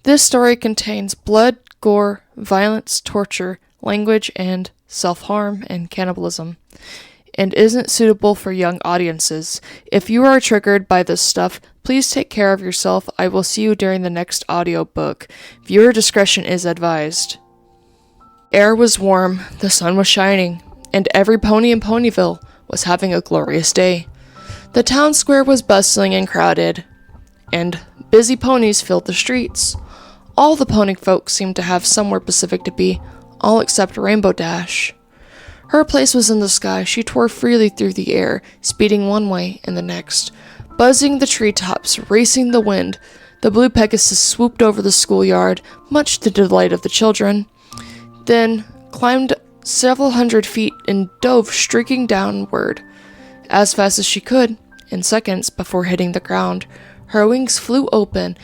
This story contains blood, gore, violence, torture, language, and self-harm and cannibalism, and isn't suitable for young audiences. If you are triggered by this stuff, please take care of yourself. I will see you during the next audiobook. Viewer discretion is advised. Air was warm, the sun was shining, and every pony in Ponyville was having a glorious day. The town square was bustling and crowded, and busy ponies filled the streets. All the pony folk seemed to have somewhere specific to be, all except Rainbow Dash. Her place was in the sky. She tore freely through the air, speeding one way and the next, buzzing the treetops, racing the wind. The blue Pegasus swooped over the schoolyard, much to the delight of the children, then climbed several hundred feet and dove streaking downward as fast as she could. In seconds before hitting the ground, her wings flew open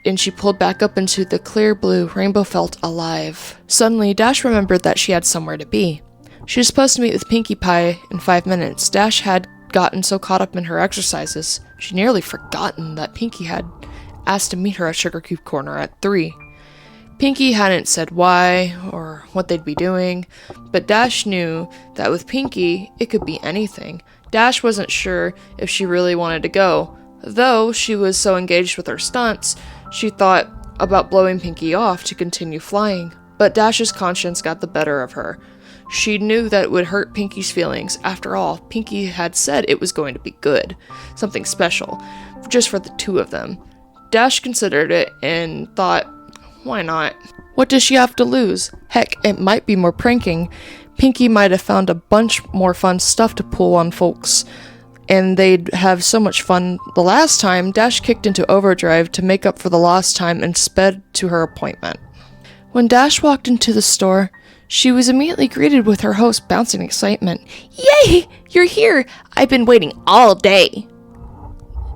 and she pulled back up into the clear blue. Rainbow felt alive. Suddenly, Dash remembered that she had somewhere to be. She was supposed to meet with Pinkie Pie in 5 minutes. Dash had gotten so caught up in her exercises, she nearly forgotten that Pinkie had asked to meet her at Sugar Cube Corner at 3. Pinkie hadn't said why or what they'd be doing, but Dash knew that with Pinkie, it could be anything. Dash wasn't sure if she really wanted to go. Though she was so engaged with her stunts, she thought about blowing Pinkie off to continue flying. But Dash's conscience got the better of her. She knew that it would hurt Pinkie's feelings. After all, Pinkie had said it was going to be good. Something special. Just for the two of them. Dash considered it and thought, why not? What does she have to lose? Heck, it might be more pranking. Pinkie might have found a bunch more fun stuff to pull on folks, and they'd have so much fun. The last time, Dash kicked into overdrive to make up for the lost time and sped to her appointment. When Dash walked into the store, she was immediately greeted with her host bouncing excitement. "Yay! You're here! I've been waiting all day,"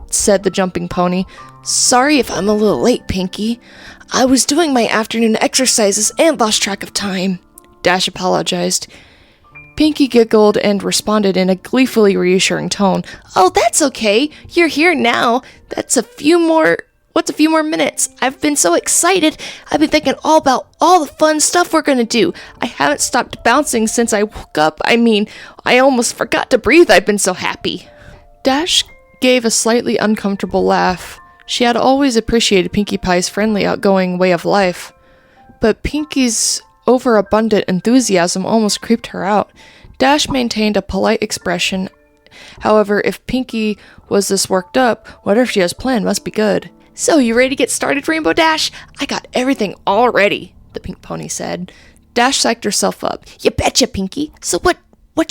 said the jumping pony. "Sorry if I'm a little late, Pinkie. I was doing my afternoon exercises and lost track of time," Dash apologized. Pinkie giggled and responded in a gleefully reassuring tone. "Oh, that's okay. You're here now. What's a few more minutes? I've been so excited. I've been thinking all about all the fun stuff we're gonna do. I haven't stopped bouncing since I woke up. I almost forgot to breathe. I've been so happy." Dash gave a slightly uncomfortable laugh. She had always appreciated Pinkie Pie's friendly, outgoing way of life, but Pinkie's overabundant enthusiasm almost creeped her out. Dash maintained a polite expression. However, if Pinkie was this worked up, whatever she has planned must be good. "So, you ready to get started, Rainbow Dash? I got everything all ready," the pink pony said. Dash psyched herself up. "You betcha, Pinkie. So what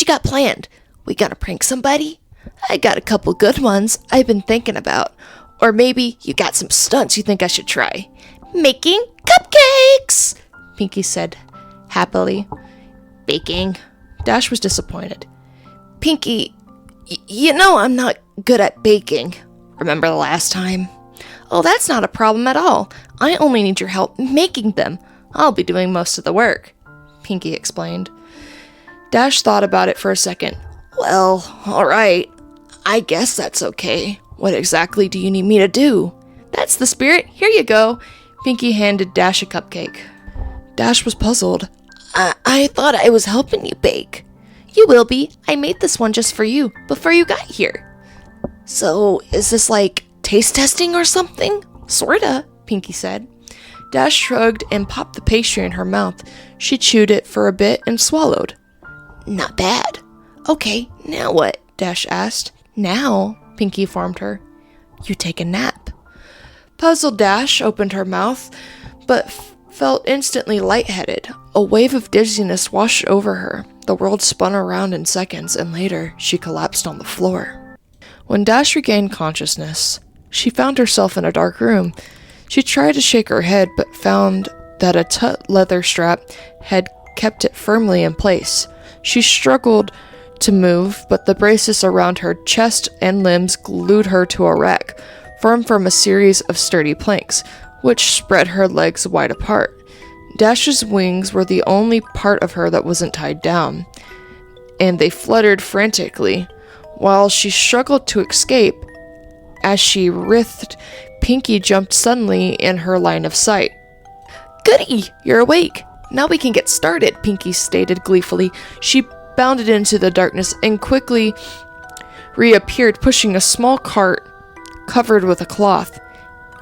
you got planned? We gonna prank somebody? I got a couple good ones I've been thinking about. Or maybe you got some stunts you think I should try." "Making cupcakes," Pinkie said happily. "Baking." Dash was disappointed. "Pinkie, you know I'm not good at baking. Remember the last time?" "Oh, that's not a problem at all. I only need your help making them. I'll be doing most of the work," Pinkie explained. Dash thought about it for a second. "Well, alright. I guess that's okay. What exactly do you need me to do?" "That's the spirit. Here you go." Pinkie handed Dash a cupcake. Dash was puzzled. I thought I was helping you bake." "You will be. I made this one just for you, before you got here." "So, is this like taste testing or something?" "Sorta," Pinkie said. Dash shrugged and popped the pastry in her mouth. She chewed it for a bit and swallowed. "Not bad." "Okay, now what?" Dash asked. "Now," Pinkie informed her, "you take a nap." Puzzled Dash opened her mouth, but felt instantly lightheaded. A wave of dizziness washed over her. The world spun around in seconds, and later, she collapsed on the floor. When Dash regained consciousness, she found herself in a dark room. She tried to shake her head, but found that a taut leather strap had kept it firmly in place. She struggled to move, but the braces around her chest and limbs glued her to a rack, formed from a series of sturdy planks, which spread her legs wide apart. Dash's wings were the only part of her that wasn't tied down, and they fluttered frantically. While she struggled to escape, as she writhed, Pinky jumped suddenly in her line of sight. "Goody, you're awake. Now we can get started," Pinky stated gleefully. She bounded into the darkness and quickly reappeared, pushing a small cart covered with a cloth.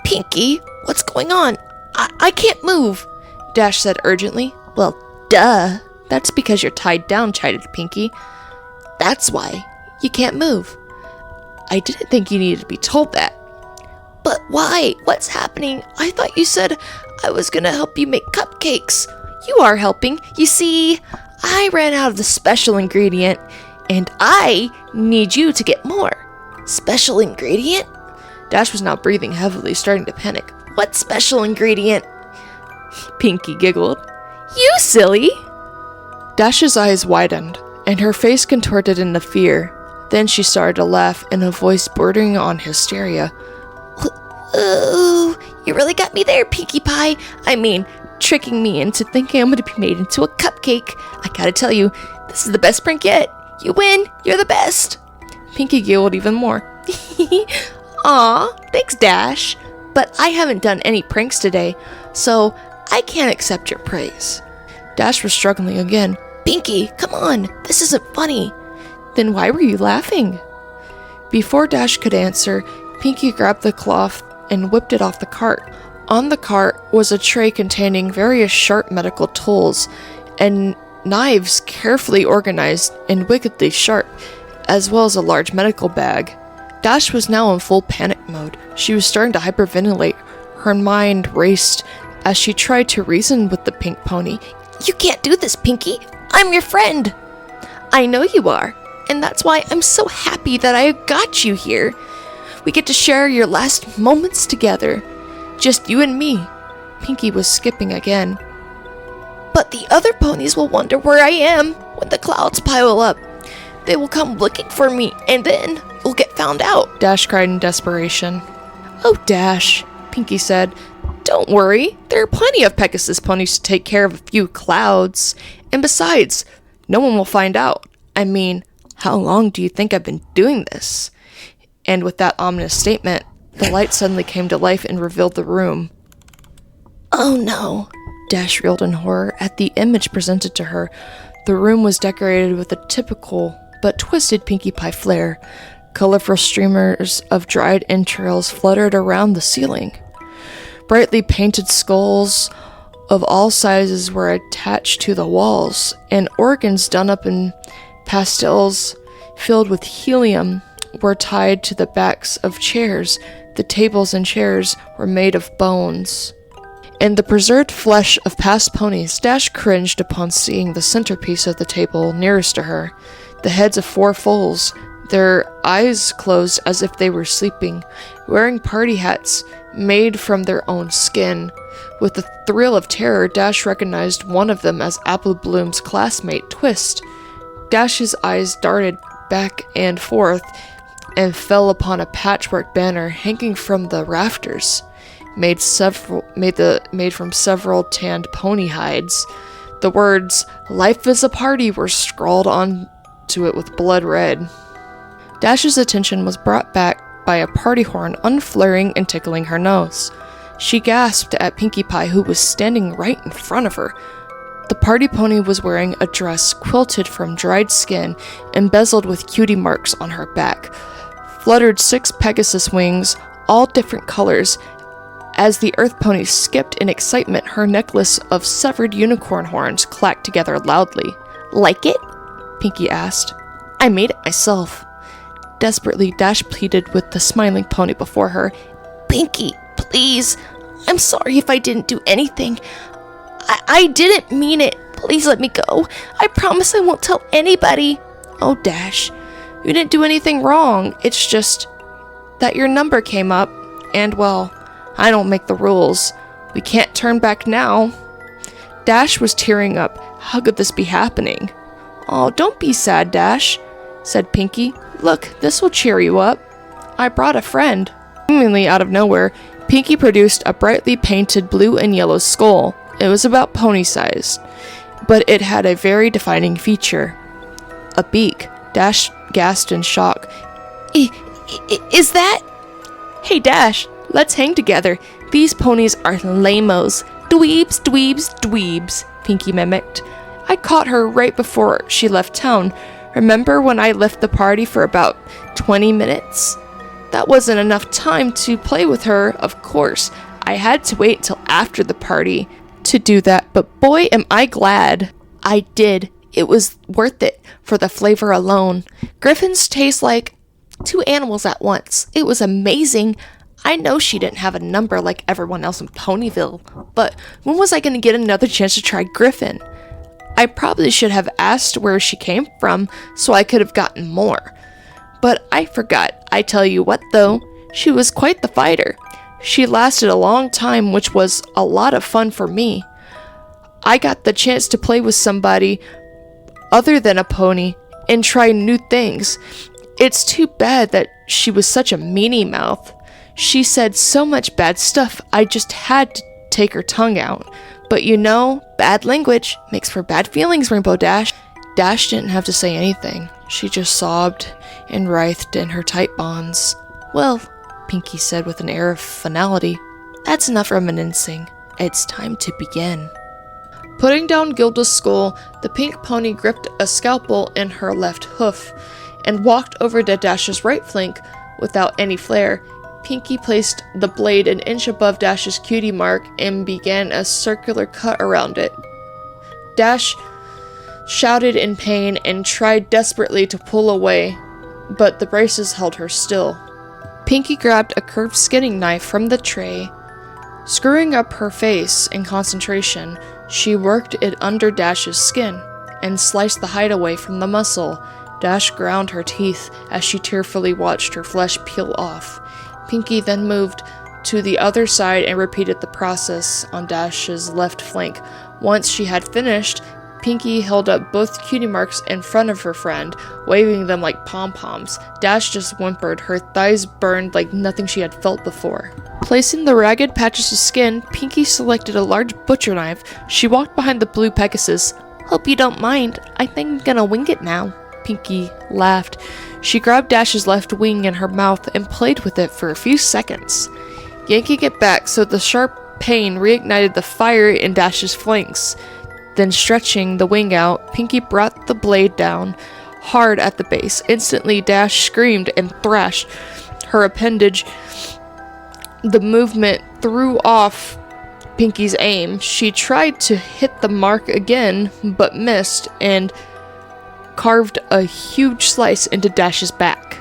"Pinky, what's going on? I can't move," Dash said urgently. "Well, duh. That's because you're tied down," chided Pinky. "That's why. You can't move." "I didn't think you needed to be told that." "But why? What's happening? I thought you said I was gonna help you make cupcakes." "You are helping. You see, I ran out of the special ingredient, and I need you to get more." "Special ingredient?" Dash was now breathing heavily, starting to panic. "What special ingredient?" Pinky giggled. "You silly!" Dash's eyes widened, and her face contorted into fear. Then she started to laugh in a voice bordering on hysteria. "Ooh, you really got me there, Pinkie Pie. I mean, tricking me into thinking I'm going to be made into a cupcake. I gotta tell you, this is the best prank yet. You win. You're the best." Pinky giggled even more. "Aw, thanks, Dash. But I haven't done any pranks today, so I can't accept your praise." Dash was struggling again. "Pinky, come on. This isn't funny." "Then why were you laughing?" Before Dash could answer, Pinky grabbed the cloth and whipped it off the cart. On the cart was a tray containing various sharp medical tools and knives carefully organized and wickedly sharp, as well as a large medical bag. Dash was now in full panic mode. She was starting to hyperventilate. Her mind raced as she tried to reason with the pink pony. "You can't do this, Pinky. I'm your friend." "I know you are, and that's why I'm so happy that I got you here. We get to share your last moments together. Just you and me." Pinky was skipping again. "But the other ponies will wonder where I am when the clouds pile up. They will come looking for me, and then we'll get found out," Dash cried in desperation. "Oh, Dash," Pinky said, "don't worry. There are plenty of Pegasus ponies to take care of a few clouds. And besides, no one will find out. I mean, how long do you think I've been doing this?" And with that ominous statement, the light suddenly came to life and revealed the room. "Oh no," Dash reeled in horror at the image presented to her. The room was decorated with a typical but twisted Pinkie Pie flair. Colorful streamers of dried entrails fluttered around the ceiling. Brightly painted skulls of all sizes were attached to the walls, and organs done up in pastels filled with helium were tied to the backs of chairs. The tables and chairs were made of bones and the preserved flesh of past ponies. Dash cringed upon seeing the centerpiece of the table nearest to her. The heads of 4 foals, their eyes closed as if they were sleeping, wearing party hats made from their own skin. With a thrill of terror, Dash recognized one of them as Apple Bloom's classmate, Twist. Dash's eyes darted back and forth and fell upon a patchwork banner hanging from the rafters, made from several tanned pony hides. The words "Life is a Party" were scrawled onto it with blood red. Dash's attention was brought back by a party horn unflaring and tickling her nose. She gasped at Pinkie Pie, who was standing right in front of her. The party pony was wearing a dress quilted from dried skin, embezzled with cutie marks on her back. Fluttered 6 Pegasus wings, all different colors. As the earth pony skipped in excitement, her necklace of severed unicorn horns clacked together loudly. "Like it?" Pinky asked. "I made it myself." Desperately, Dash pleaded with the smiling pony before her. "Pinky, please. I'm sorry if I didn't do anything. I didn't mean it. Please let me go. I promise I won't tell anybody." "Oh, Dash, you didn't do anything wrong. It's just that your number came up, and, well, I don't make the rules. We can't turn back now." Dash was tearing up. How could this be happening? "Oh, don't be sad, Dash," said Pinky. "Look, this will cheer you up. I brought a friend." Seemingly out of nowhere, Pinky produced a brightly painted blue and yellow skull. It was about pony-sized, but it had a very defining feature. A beak. Dash gasped in shock. Is that... Hey, Dash, Let's hang together. These ponies are lamos. Dweebs, dweebs, dweebs, Pinky mimicked. I caught her right before she left town. Remember when I left the party for about 20 minutes? That wasn't enough time to play with her, of course. I had to wait until after the party to do that, but boy am I glad I did. It was worth it for the flavor alone. Griffins taste like two animals at once. It was amazing. I know she didn't have a number like everyone else in Ponyville, but when was I going to get another chance to try Griffin? I probably should have asked where she came from so I could have gotten more. But I forgot. I tell you what though, she was quite the fighter. She lasted a long time, which was a lot of fun for me. I got the chance to play with somebody other than a pony and try new things. It's too bad that she was such a meanie mouth. She said so much bad stuff, I just had to take her tongue out. But you know, bad language makes for bad feelings, Rainbow Dash. Dash didn't have to say anything. She just sobbed and writhed in her tight bonds. Well, Pinky said with an air of finality, that's enough reminiscing. It's time to begin. Putting down Gilda's skull, the pink pony gripped a scalpel in her left hoof and walked over to Dash's right flank without any flair. Pinky placed the blade an inch above Dash's cutie mark and began a circular cut around it. Dash shouted in pain and tried desperately to pull away, but the braces held her still. Pinky grabbed a curved skinning knife from the tray. Screwing up her face in concentration, she worked it under Dash's skin and sliced the hide away from the muscle. Dash ground her teeth as she tearfully watched her flesh peel off. Pinky then moved to the other side and repeated the process on Dash's left flank. Once she had finished, Pinky held up both cutie marks in front of her friend, waving them like pom-poms. Dash just whimpered. Her thighs burned like nothing she had felt before. Placing the ragged patches of skin, Pinky selected a large butcher knife. She walked behind the blue Pegasus. Hope you don't mind. I think I'm gonna wing it now. Pinky laughed. She grabbed Dash's left wing in her mouth and played with it for a few seconds, yanking it back so the sharp pain reignited the fire in Dash's flanks. Then stretching the wing out, Pinky brought the blade down hard at the base. Instantly, Dash screamed and thrashed her appendage. The movement threw off Pinky's aim. She tried to hit the mark again, but missed and carved a huge slice into Dash's back.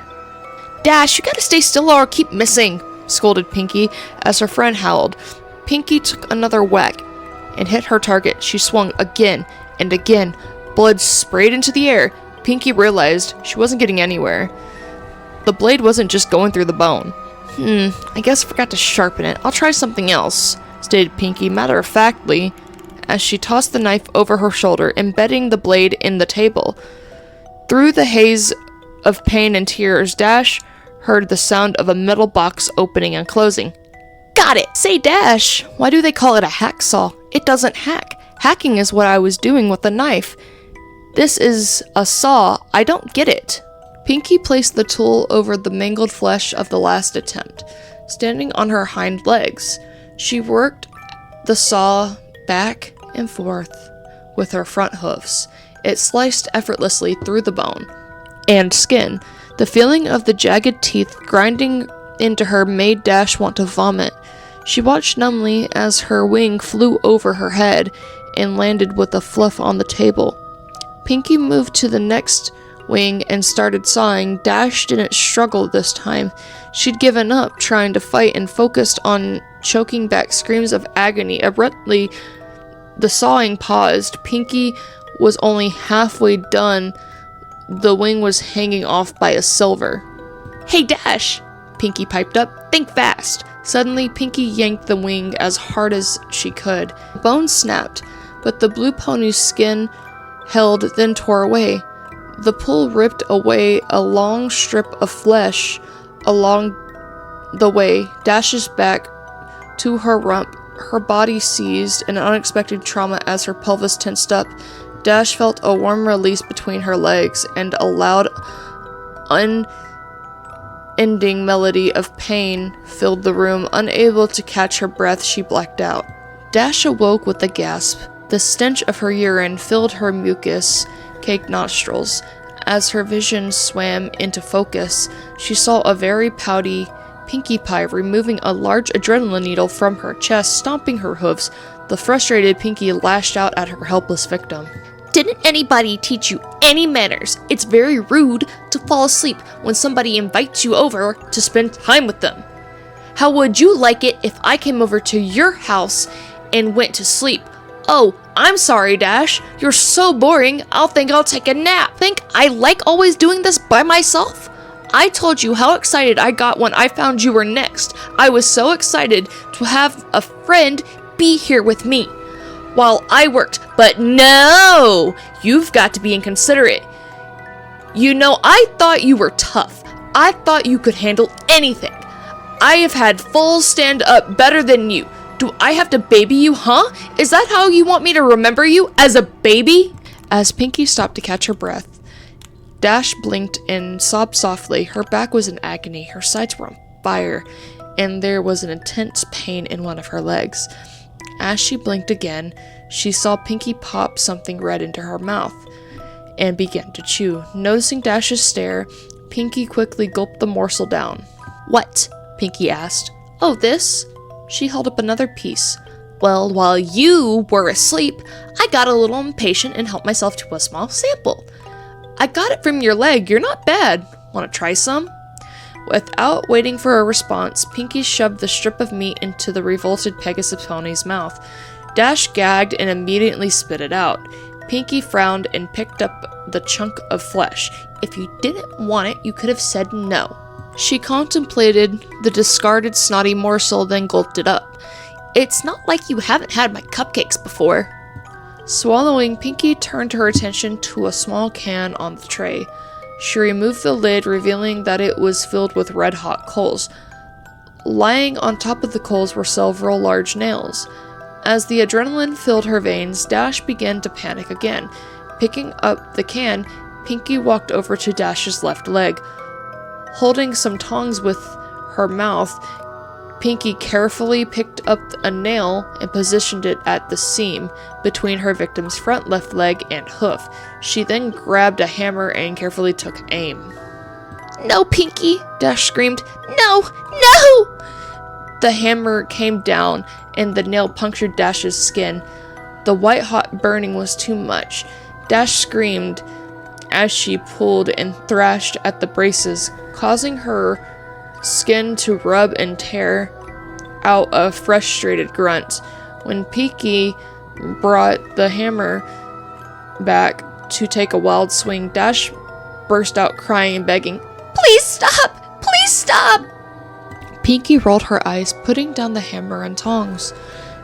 Dash, you gotta stay still or I'll keep missing, scolded Pinky as her friend howled. Pinky took another whack and hit her target. She swung again and again. Blood sprayed into the air. Pinky realized she wasn't getting anywhere. The blade wasn't just going through the bone. I guess I forgot to sharpen it. I'll try something else, stated Pinky matter-of-factly as she tossed the knife over her shoulder, embedding the blade in the table. Through the haze of pain and tears, Dash heard the sound of a metal box opening and closing. Got it! Say, Dash, why do they call it a hacksaw? It doesn't hack. Hacking is what I was doing with the knife. This is a saw. I don't get it. Pinky placed the tool over the mangled flesh of the last attempt. Standing on her hind legs, she worked the saw back and forth with her front hoofs. It sliced effortlessly through the bone and skin. The feeling of the jagged teeth grinding into her made Dash want to vomit. She watched numbly as her wing flew over her head and landed with a fluff on the table. Pinky moved to the next wing and started sawing. Dash didn't struggle this time. She'd given up trying to fight and focused on choking back screams of agony. Abruptly, the sawing paused. Pinky was only halfway done. The wing was hanging off by a silver. Hey, Dash! Pinky piped up. Think fast! Suddenly, Pinky yanked the wing as hard as she could. The bone snapped, but the blue pony's skin held, then tore away. The pull ripped away a long strip of flesh along the way. Dash's back to her rump. Her body seized an unexpected trauma as her pelvis tensed up. Dash felt a warm release between her legs and a loud, ending melody of pain filled the room. Unable to catch her breath, she blacked out. Dash awoke with a gasp. The stench of her urine filled her mucus-caked nostrils. As her vision swam into focus, she saw a very pouty Pinkie Pie removing a large adrenaline needle from her chest, stomping her hooves. The frustrated Pinkie lashed out at her helpless victim. Didn't anybody teach you any manners? It's very rude to fall asleep when somebody invites you over to spend time with them. How would you like it if I came over to your house and went to sleep? Oh, I'm sorry, Dash. You're so boring, I'll take a nap. Think I like always doing this by myself? I told you how excited I got when I found you were next. I was so excited to have a friend be here with me while I worked, but no! You've got to be inconsiderate. You know, I thought you were tough. I thought you could handle anything. I have had full stand-up better than you. Do I have to baby you, huh? Is that how you want me to remember you? As a baby? As Pinkie stopped to catch her breath, Dash blinked and sobbed softly. Her back was in agony, her sides were on fire, and there was an intense pain in one of her legs. As she blinked again, she saw Pinkie pop something red into her mouth and began to chew. Noticing Dash's stare, Pinkie quickly gulped the morsel down. What? Pinkie asked. Oh, this? She held up another piece. Well, while you were asleep, I got a little impatient and helped myself to a small sample. I got it from your leg. You're not bad. Want to try some? Without waiting for a response, Pinkie shoved the strip of meat into the revolted Pegasus pony's mouth. Dash gagged and immediately spit it out. Pinkie frowned and picked up the chunk of flesh. If you didn't want it, you could have said no. She contemplated the discarded snotty morsel, then gulped it up. It's not like you haven't had my cupcakes before. Swallowing, Pinkie turned her attention to a small can on the tray. She removed the lid, revealing that it was filled with red-hot coals. Lying on top of the coals were several large nails. As the adrenaline filled her veins, Dash began to panic again. Picking up the can, Pinkie walked over to Dash's left leg. Holding some tongs with her mouth, Pinkie carefully picked up a nail and positioned it at the seam between her victim's front left leg and hoof. She then grabbed a hammer and carefully took aim. No, Pinkie! Dash screamed. No! No! The hammer came down and the nail punctured Dash's skin. The white-hot burning was too much. Dash screamed as she pulled and thrashed at the braces, causing her skin to rub and tear out a frustrated grunt. When Pinkie brought the hammer back to take a wild swing, Dash burst out crying and begging, Please stop! Please stop! Pinkie rolled her eyes, putting down the hammer and tongs.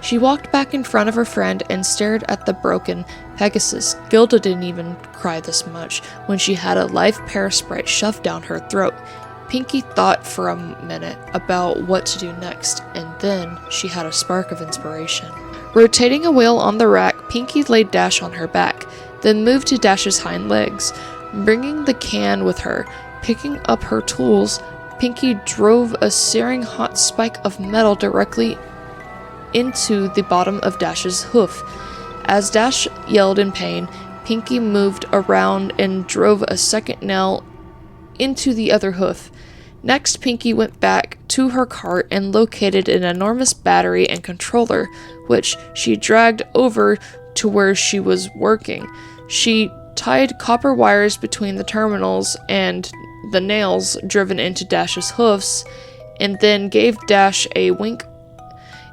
She walked back in front of her friend and stared at the broken Pegasus. Gilda didn't even cry this much when she had a live parasprite shoved down her throat. Pinkie thought for a minute about what to do next, and then she had a spark of inspiration. Rotating a wheel on the rack, Pinkie laid Dash on her back, then moved to Dash's hind legs. Bringing the can with her, picking up her tools, Pinkie drove a searing hot spike of metal directly into the bottom of Dash's hoof. As Dash yelled in pain, Pinkie moved around and drove a second nail into the other hoof. Next, Pinkie went back to her cart and located an enormous battery and controller, which she dragged over to where she was working. She tied copper wires between the terminals and the nails driven into Dash's hoofs, and then gave Dash a wink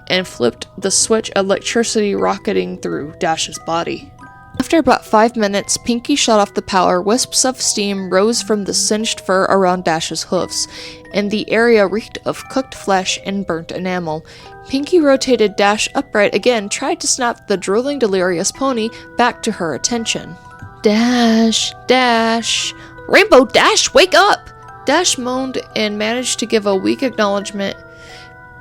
and flipped the switch, electricity rocketing through Dash's body. After about 5 minutes, Pinkie shut off the power. Wisps of steam rose from the singed fur around Dash's hoofs, and the area reeked of cooked flesh and burnt enamel. Pinkie rotated Dash upright again, tried to snap the drooling, delirious pony back to her attention. Dash, Dash, Rainbow Dash, wake up! Dash moaned and managed to give a weak acknowledgement.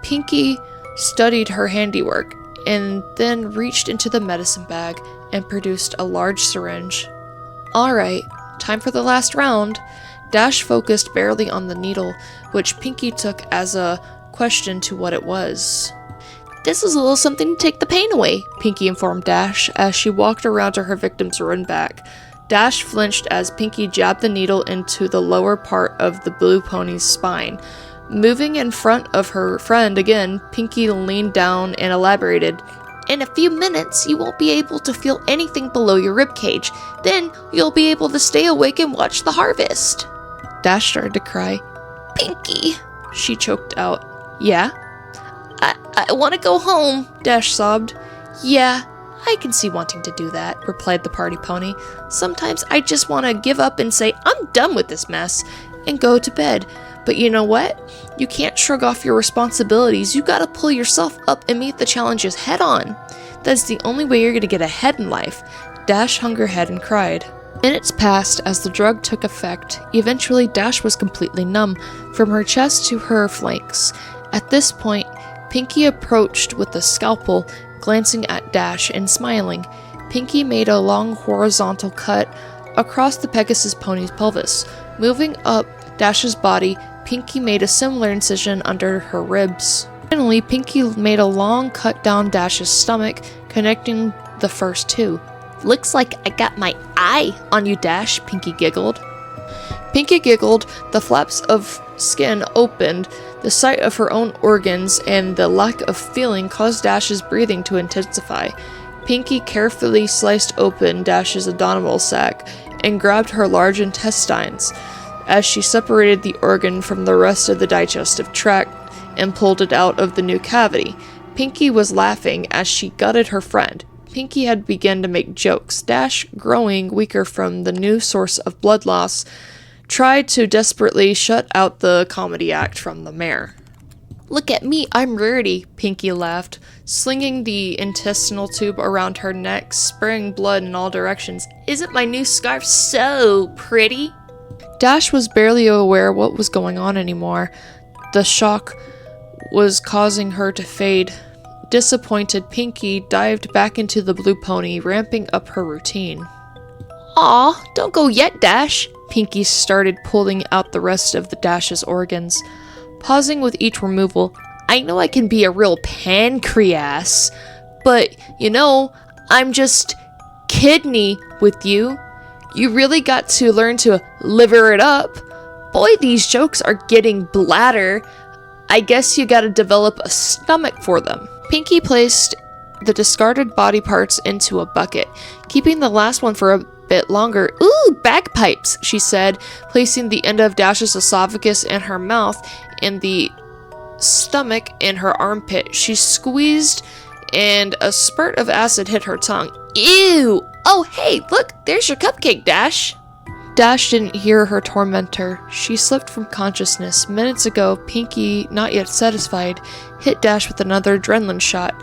Pinkie studied her handiwork and then reached into the medicine bag and produced a large syringe. All right, time for the last round. Dash focused barely on the needle, which Pinky took as a question to what it was. "This is a little something to take the pain away," Pinky informed Dash as she walked around to her victim's run back. Dash flinched as Pinky jabbed the needle into the lower part of the blue pony's spine. Moving in front of her friend again, Pinky leaned down and elaborated, "In a few minutes, you won't be able to feel anything below your ribcage. Then you'll be able to stay awake and watch the harvest." Dash started to cry. "Pinky," she choked out. "Yeah?" I want to go home," Dash sobbed. "Yeah, I can see wanting to do that," replied the party pony. "Sometimes I just want to give up and say, I'm done with this mess, and go to bed. But you know what? You can't shrug off your responsibilities. You gotta pull yourself up and meet the challenges head on. That's the only way you're gonna get ahead in life." Dash hung her head and cried. Minutes passed as the drug took effect. Eventually, Dash was completely numb, from her chest to her flanks. At this point, Pinky approached with a scalpel, glancing at Dash and smiling. Pinky made a long horizontal cut across the Pegasus pony's pelvis. Moving up Dash's body, Pinky made a similar incision under her ribs. Finally, Pinky made a long cut down Dash's stomach, connecting the first two. "Looks like I got my eye on you, Dash," Pinky giggled. Pinky giggled, the flaps of skin opened, the sight of her own organs and the lack of feeling caused Dash's breathing to intensify. Pinky carefully sliced open Dash's abdominal sac and grabbed her large intestines as she separated the organ from the rest of the digestive tract and pulled it out of the new cavity. Pinky was laughing as she gutted her friend. Pinky had begun to make jokes. Dash, growing weaker from the new source of blood loss, tried to desperately shut out the comedy act from the mare. "Look at me, I'm Rarity," Pinky laughed, slinging the intestinal tube around her neck, spraying blood in all directions. "Isn't my new scarf so pretty?" Dash was barely aware what was going on anymore. The shock was causing her to fade. Disappointed, Pinky dived back into the blue pony, ramping up her routine. "Aw, don't go yet, Dash." Pinky started pulling out the rest of the Dash's organs. Pausing with each removal, "I know I can be a real pancreas, but, I'm just kidney with you. You really got to learn to liver it up. Boy, these jokes are getting bladder. I guess you gotta develop a stomach for them." Pinky placed the discarded body parts into a bucket, keeping the last one for a bit longer. "Ooh, bagpipes," she said, placing the end of Dash's esophagus in her mouth and the stomach in her armpit. She squeezed and a spurt of acid hit her tongue. "Ew! Oh, hey, look, there's your cupcake, Dash." Dash didn't hear her tormentor. She slipped from consciousness. Minutes ago, Pinky, not yet satisfied, hit Dash with another adrenaline shot.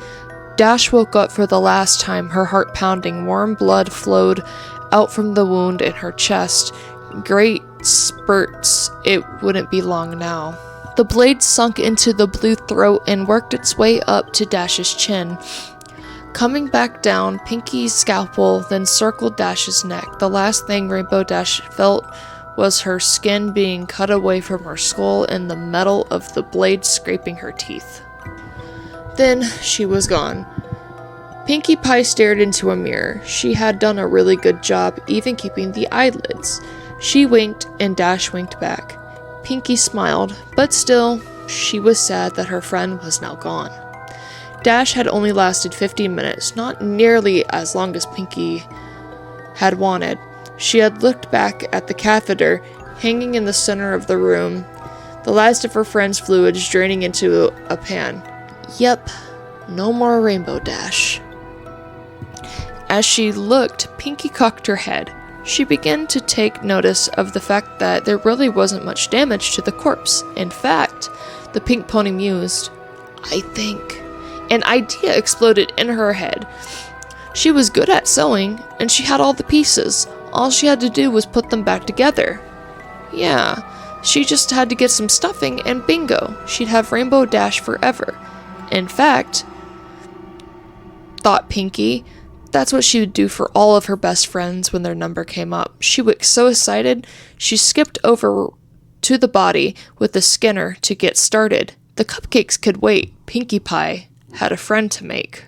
Dash woke up for the last time, her heart pounding. Warm blood flowed out from the wound in her chest. Great spurts. It wouldn't be long now. The blade sunk into the blue throat and worked its way up to Dash's chin. Coming back down, Pinky's scalpel then circled Dash's neck. The last thing Rainbow Dash felt was her skin being cut away from her skull and the metal of the blade scraping her teeth. Then she was gone. Pinkie Pie stared into a mirror. She had done a really good job, even keeping the eyelids. She winked, and Dash winked back. Pinkie smiled, but still, she was sad that her friend was now gone. Dash had only lasted 15 minutes, not nearly as long as Pinkie had wanted. She had looked back at the catheter, hanging in the center of the room, the last of her friend's fluids draining into a pan. Yep, no more Rainbow Dash. As she looked, Pinkie cocked her head. She began to take notice of the fact that there really wasn't much damage to the corpse. In fact, the pink pony mused, "I think." An idea exploded in her head. She was good at sewing, and she had all the pieces. All she had to do was put them back together. Yeah, she just had to get some stuffing, and bingo, she'd have Rainbow Dash forever. In fact, thought Pinkie, That's what she would do for all of her best friends when their number came up. She was so excited, she skipped over to the body with the Skinner to get started. The cupcakes could wait. Pinkie Pie had a friend to make.